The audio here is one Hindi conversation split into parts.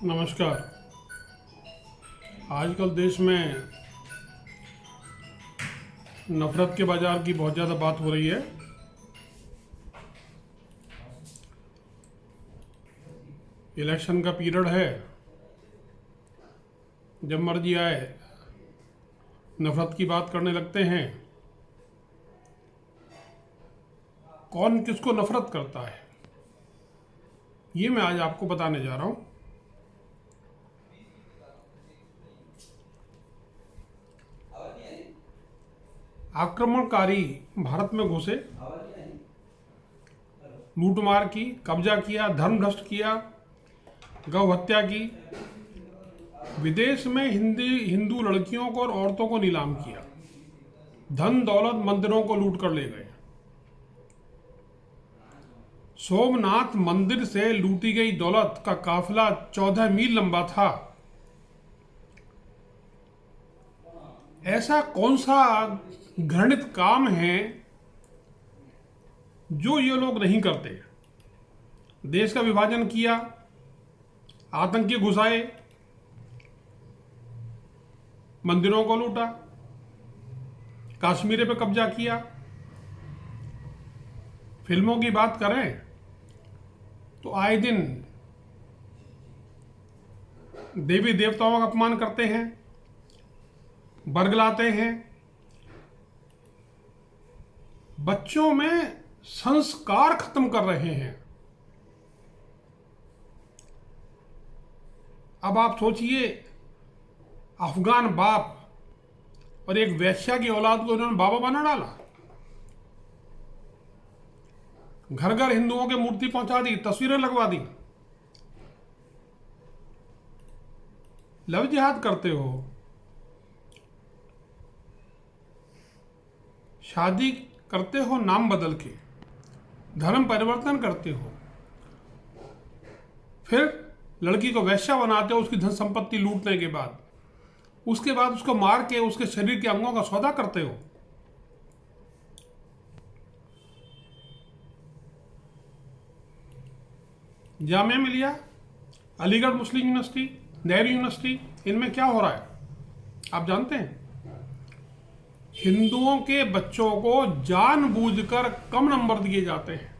नमस्कार। आजकल देश में नफरत के बाजार की बहुत ज़्यादा बात हो रही है। इलेक्शन का पीरियड है, जब मर्जी आए नफरत की बात करने लगते हैं। कौन किसको नफरत करता है, ये मैं आज आपको बताने जा रहा हूँ। आक्रमणकारी भारत में घुसे, लूटमार की, कब्जा किया, धर्म भ्रष्ट किया, गौ हत्या की, विदेश में हिंदू लड़कियों को और औरतों को नीलाम किया, धन दौलत मंदिरों को लूट कर ले गए। सोमनाथ मंदिर से लूटी गई दौलत का काफिला 14 मील लंबा था। ऐसा कौन सा घृणित काम है जो ये लोग नहीं करते? देश का विभाजन किया, आतंकी घुसाए, मंदिरों को लूटा, कश्मीर पे कब्जा किया। फिल्मों की बात करें तो आए दिन देवी देवताओं का अपमान करते हैं, बरगलाते हैं। बच्चों में संस्कार खत्म कर रहे हैं। अब आप सोचिए, अफगान बाप और एक वैश्या की औलाद को उन्होंने बाबा बना डाला। घर घर हिंदुओं की मूर्ति पहुंचा दी, तस्वीरें लगवा दी। लव जिहाद करते हो, शादी करते हो नाम बदल के, धर्म परिवर्तन करते हो, फिर लड़की को वैश्या बनाते हो उसकी धन संपत्ति लूटने के बाद, उसके बाद उसको मार के उसके शरीर के अंगों का सौदा करते हो। जामिया मिलिया, अलीगढ़ मुस्लिम यूनिवर्सिटी, नेहरू यूनिवर्सिटी, इनमें क्या हो रहा है आप जानते हैं? हिंदुओं के बच्चों को जानबूझकर कम नंबर दिए जाते हैं।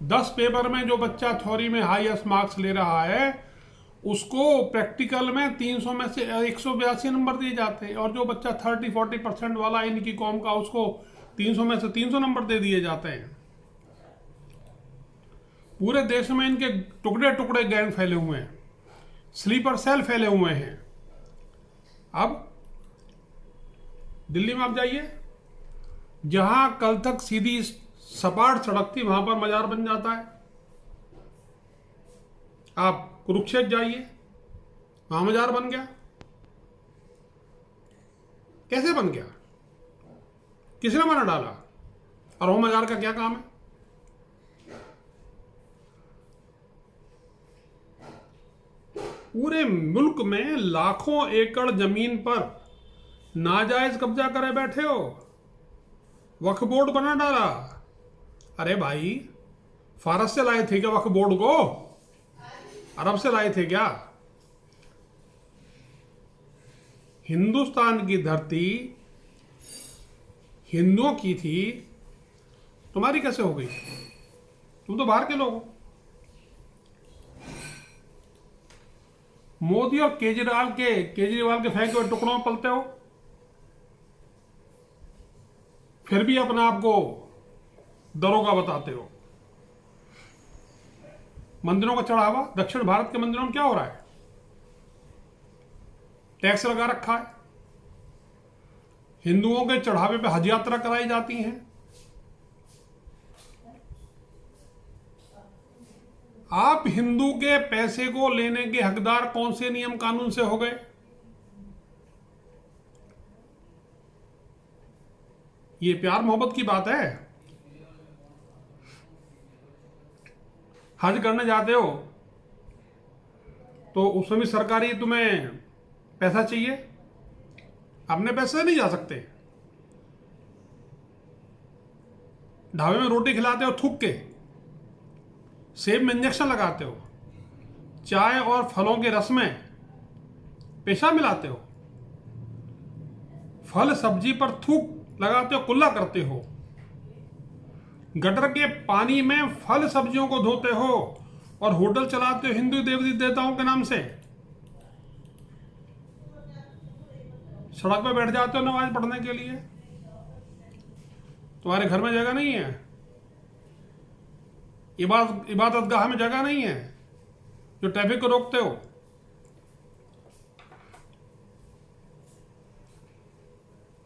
10 पेपर में जो बच्चा थ्योरी में हाईएस्ट मार्क्स ले रहा है, उसको प्रैक्टिकल में 300 में से 182 नंबर दिए जाते हैं, और जो बच्चा 30-40% वाला इनकी कौम का, उसको 300 में से 300 नंबर दे दिए जाते हैं। पूरे देश में इनके टुकड़े टुकड़े गैंग फैले हुए हैं, स्लीपर सेल फैले हुए हैं। अब दिल्ली में आप जाइए, जहां कल तक सीधी सपाट सड़क थी वहां पर मजार बन जाता है। आप कुरुक्षेत्र जाइए, वहां मजार बन गया। कैसे बन गया? किसने बना डाला? और वो मजार का क्या काम है? पूरे मुल्क में लाखों एकड़ जमीन पर नाजायज कब्जा करे बैठे हो, वक्फ बोर्ड बना डाला। अरे भाई, फारस से लाए थे क्या वक्फ बोर्ड को? अरब से लाए थे क्या? हिंदुस्तान की धरती हिंदुओं की थी, तुम्हारी कैसे हो गई? तुम तो बाहर के लोग हो। मोदी और केजरीवाल के फेंके हुए टुकड़ों में पलते हो, फिर भी अपने आप को दरोगा बताते हो। मंदिरों का चढ़ावा, दक्षिण भारत के मंदिरों में क्या हो रहा है? टैक्स लगा रखा है। हिंदुओं के चढ़ावे पे हज यात्रा कराई जाती है। आप हिंदू के पैसे को लेने के हकदार कौन से नियम कानून से हो गए? ये प्यार मोहब्बत की बात है। हज करने जाते हो तो उसमें भी सरकारी तुम्हें पैसा चाहिए, अपने पैसे से नहीं जा सकते। ढाबे में रोटी खिलाते हो थूक के, सेब में इंजेक्शन लगाते हो, चाय और फलों के रस में पेशाब मिलाते हो, फल सब्जी पर थूक लगाते हो, कुल्ला करते हो, गटर के पानी में फल सब्जियों को धोते हो और होटल चलाते हो हिंदू देवी देवताओं के नाम से। सड़क पर बैठ जाते हो नमाज पढ़ने के लिए, तुम्हारे घर में जगह नहीं है, इबादतगाह में जगह नहीं है, जो ट्रैफिक को रोकते हो।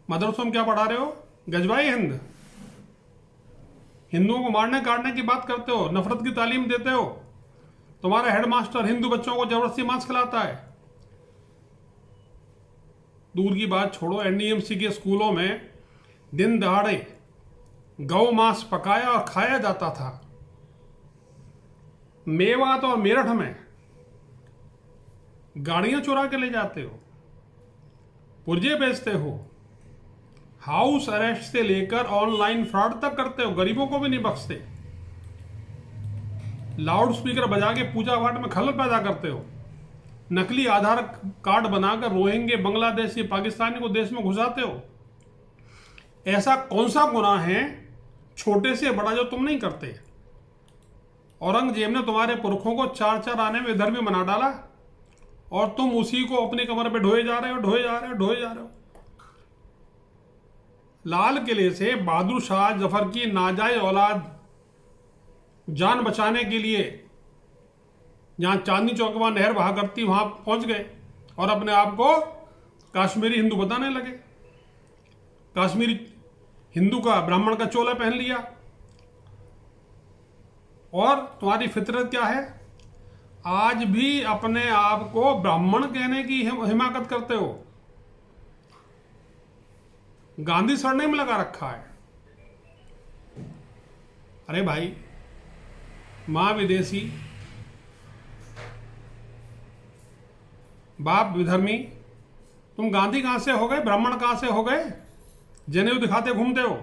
मदरसों में क्या पढ़ा रहे हो? गजवाई हिंद, हिंदुओं को मारने काटने की बात करते हो, नफरत की तालीम देते हो। तुम्हारा हेडमास्टर हिंदू बच्चों को जबरदस्ती मांस खिलाता है। दूर की बात छोड़ो, एनडीएमसी के स्कूलों में दिन दहाड़े गौ मांस पकाया और खाया जाता था। मेवात और मेरठ में गाड़ियां चुरा के ले जाते हो, पुर्जे बेचते हो, हाउस अरेस्ट से लेकर ऑनलाइन फ्रॉड तक करते हो, गरीबों को भी नहीं बख्शते। लाउड स्पीकर बजा के पूजा पाठ में खलल पैदा करते हो, नकली आधार कार्ड बनाकर रोहिंग्या, बांग्लादेशी, पाकिस्तानी को देश में घुसाते हो। ऐसा कौन सा गुनाह है छोटे से बड़ा जो तुम नहीं करते? औरंगजेब ने तुम्हारे पुरखों को 4-4 आने में धर्मी बना डाला और तुम उसी को अपनी कमर पे ढोए जा रहे हो, ढोए जा रहे हो, ढोए जा रहे हो। लाल किले से बहादुर शाह जफर की नाजायज औलाद जान बचाने के लिए जहां चांदनी चौक वहां नहर बहा करती वहां पहुंच गए और अपने आप को कश्मीरी हिंदू बताने लगे। कश्मीरी हिंदू का, ब्राह्मण का चोला पहन लिया। और तुम्हारी फितरत क्या है? आज भी अपने आप को ब्राह्मण कहने की हिमाकत करते हो। गांधी सरनेम लगा रखा है। अरे भाई, मां विदेशी, बाप विधर्मी, तुम गांधी कहां से हो गए? ब्राह्मण कहां से हो गए? जनेऊ दिखाते घूमते हो।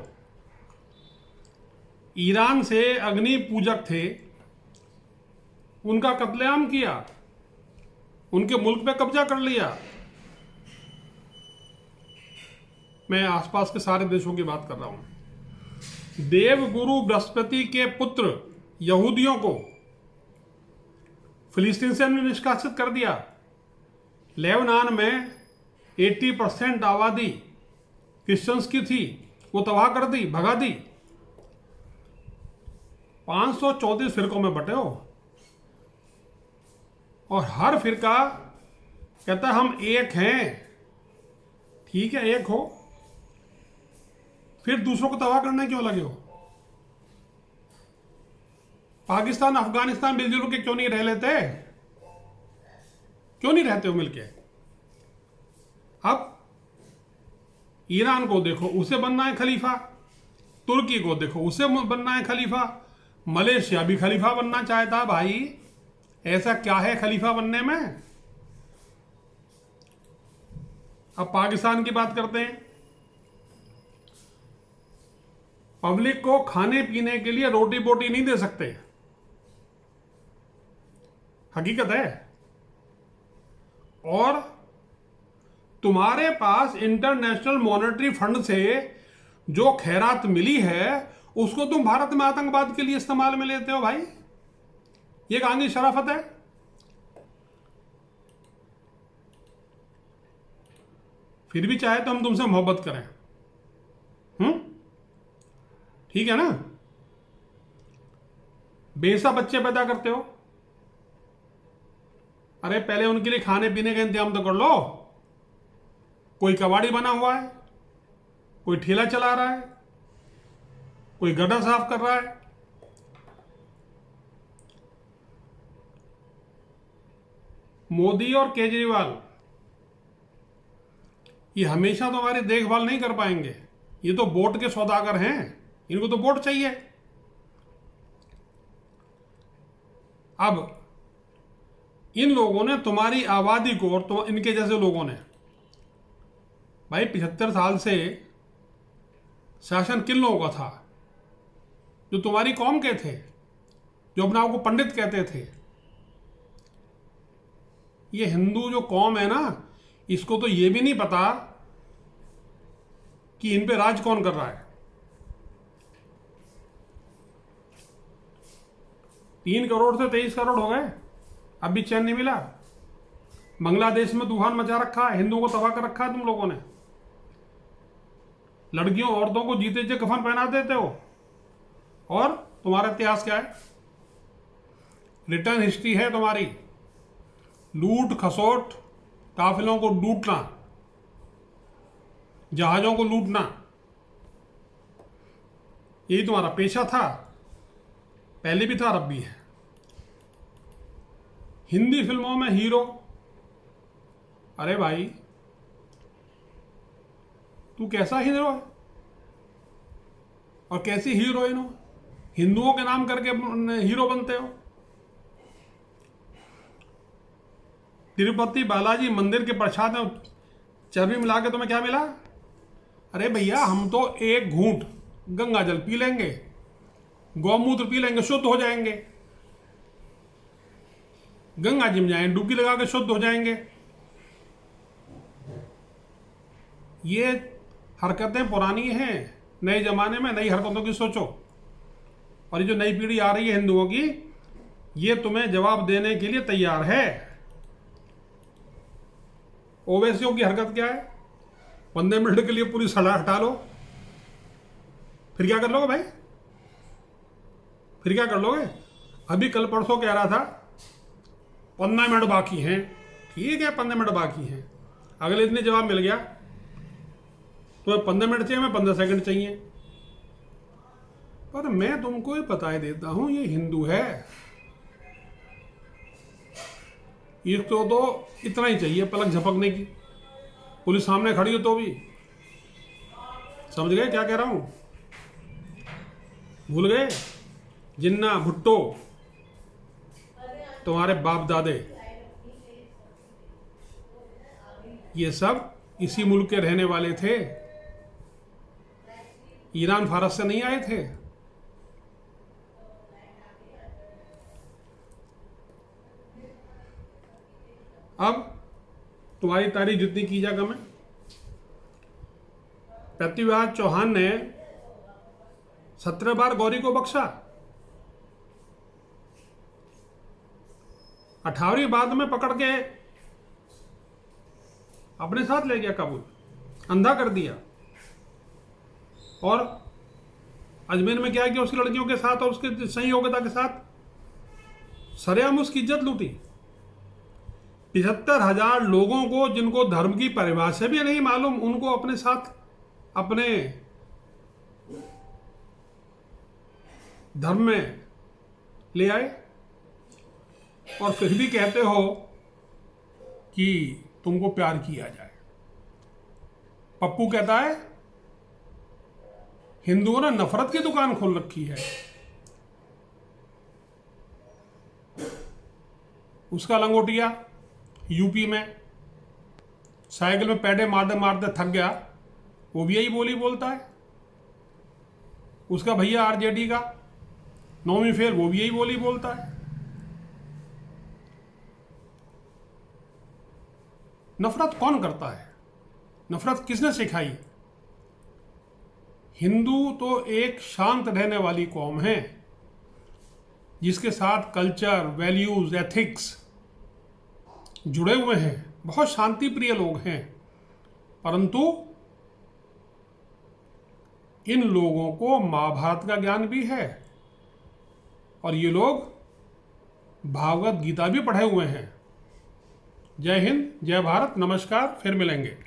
ईरान से अग्नि पूजक थे, उनका कत्लेआम किया, उनके मुल्क पे कब्जा कर लिया। मैं आसपास के सारे देशों की बात कर रहा हूं। देवगुरु बृहस्पति के पुत्र यहूदियों को फिलिस्तीन से निष्कासित कर दिया। लेबनान में 80% आबादी क्रिश्चियंस की थी, वो तबाह कर दी, भगा दी। 534 फिरकों में बटे हो और हर फिरका कहता हम एक हैं। ठीक है, एक हो, फिर दूसरों को तबाह करने क्यों लगे हो? पाकिस्तान अफगानिस्तान मिलजुल के क्यों नहीं रह लेते? क्यों नहीं रहते हो मिलके? अब ईरान को देखो, उसे बनना है खलीफा। तुर्की को देखो, उसे बनना है खलीफा। मलेशिया भी खलीफा बनना चाहता। भाई, ऐसा क्या है खलीफा बनने में? अब पाकिस्तान की बात करते हैं। पब्लिक को खाने पीने के लिए रोटी बोटी नहीं दे सकते, हकीकत है। और तुम्हारे पास इंटरनेशनल मॉनेटरी फंड से जो खैरात मिली है उसको तुम भारत में आतंकवाद के लिए इस्तेमाल में लेते हो। भाई, ये कहां की शराफत है? फिर भी चाहे तो हम तुमसे मोहब्बत करें, ठीक है ना? बेसा बच्चे पैदा करते हो, अरे पहले उनके लिए खाने पीने का इंतजाम तो कर लो। कोई कबाड़ी बना हुआ है, कोई ठेला चला रहा है, कोई गड्ढा साफ कर रहा है। मोदी और केजरीवाल ये हमेशा तो हमारी देखभाल नहीं कर पाएंगे। ये तो वोट के सौदागर हैं, इनको तो वोट चाहिए। अब इन लोगों ने तुम्हारी आबादी को, और तो इनके जैसे लोगों ने, भाई 75 साल से शासन किन लोगों का था? जो तुम्हारी कौम के थे, जो अपने आप को पंडित कहते थे। ये हिंदू जो कौम है ना, इसको तो ये भी नहीं पता कि इन पे राज कौन कर रहा है। 3 करोड़ से 23 करोड़ हो गए, अब भी चैन नहीं मिला। बांग्लादेश में तूफान मचा रखा है, हिंदुओं को तबाह कर रखा है तुम लोगों ने। लड़कियों औरतों को जीते जी कफन पहना देते हो। और तुम्हारा इतिहास क्या है? रिटर्न हिस्ट्री है तुम्हारी, लूट खसोट, काफिलों को लूटना, जहाजों को लूटना, यही तुम्हारा पेशा था, पहले भी था, अब भी है। हिंदी फिल्मों में हीरो, अरे भाई तू कैसा हीरो है और कैसी हीरोइन हो? हिंदुओं के नाम करके हीरो बनते हो। तिरुपति बालाजी मंदिर के प्रसाद में चर्बी मिला के तुम्हें क्या मिला? अरे भैया हम तो एक घूंट गंगा जल पी लेंगे, गौमूत्र पी लेंगे, शुद्ध हो जाएंगे। गंगा जी में जाएं, डुबकी लगा के शुद्ध हो जाएंगे। ये हरकतें पुरानी हैं, नए जमाने में नई हरकतों की सोचो। और ये जो नई पीढ़ी आ रही है हिंदुओं की, ये तुम्हें जवाब देने के लिए तैयार है। ओवैसियों की हरकत क्या है? 15 मिनट के लिए पूरी सड़ा हटा लो, फिर क्या कर लोगे भाई? फिर क्या कर लोगे? अभी कल परसों कह रहा था 15 मिनट बाकी हैं। ठीक है 15 मिनट बाकी हैं, अगले दिन जवाब मिल गया तुम्हें 15 मिनट चाहिए, मैं 15 सेकंड चाहिए। पर मैं तुमको ये बता ही देता हूं, ये हिंदू है, इसको तो इतना ही चाहिए पलक झपकने की। पुलिस सामने खड़ी हो तो भी। समझ गए क्या कह रहा हूं? भूल गए? जिन्ना भुट्टो तुम्हारे बाप दादे, ये सब इसी मुल्क के रहने वाले थे, ईरान फारस से नहीं आए थे। अब तुम्हारी तारीफ जितनी की जा कम है। पृथ्वीराज चौहान ने 17 बार गौरी को बख्शा, 18वीं बात में पकड़ के अपने साथ ले गया काबुल, अंधा कर दिया। और अजमेर में क्या किया उसकी लड़कियों के साथ और उसके सही योग्यता के साथ? सरेआम उसकी इज्जत लूटी। 75,000 लोगों को, जिनको धर्म की परिभाषा भी नहीं मालूम, उनको अपने साथ अपने धर्म में ले आए। और फिर भी कहते हो कि तुमको प्यार किया जाए। पप्पू कहता है हिंदुओं ने नफरत की दुकान खोल रखी है। उसका लंगोटिया यूपी में साइकिल में पैडे मारते मारते थक गया, वो भी यही बोली बोलता है। उसका भैया आरजेडी का 9वीं फेल, वो भी यही बोली बोलता है। नफरत कौन करता है? नफरत किसने सिखाई? हिंदू तो एक शांत रहने वाली कौम है, जिसके साथ कल्चर, वैल्यूज, एथिक्स जुड़े हुए हैं, बहुत शांति प्रिय लोग हैं। परंतु इन लोगों को महाभारत का ज्ञान भी है और ये लोग भागवत गीता भी पढ़े हुए हैं। जय हिंद, जय भारत, नमस्कार, फिर मिलेंगे।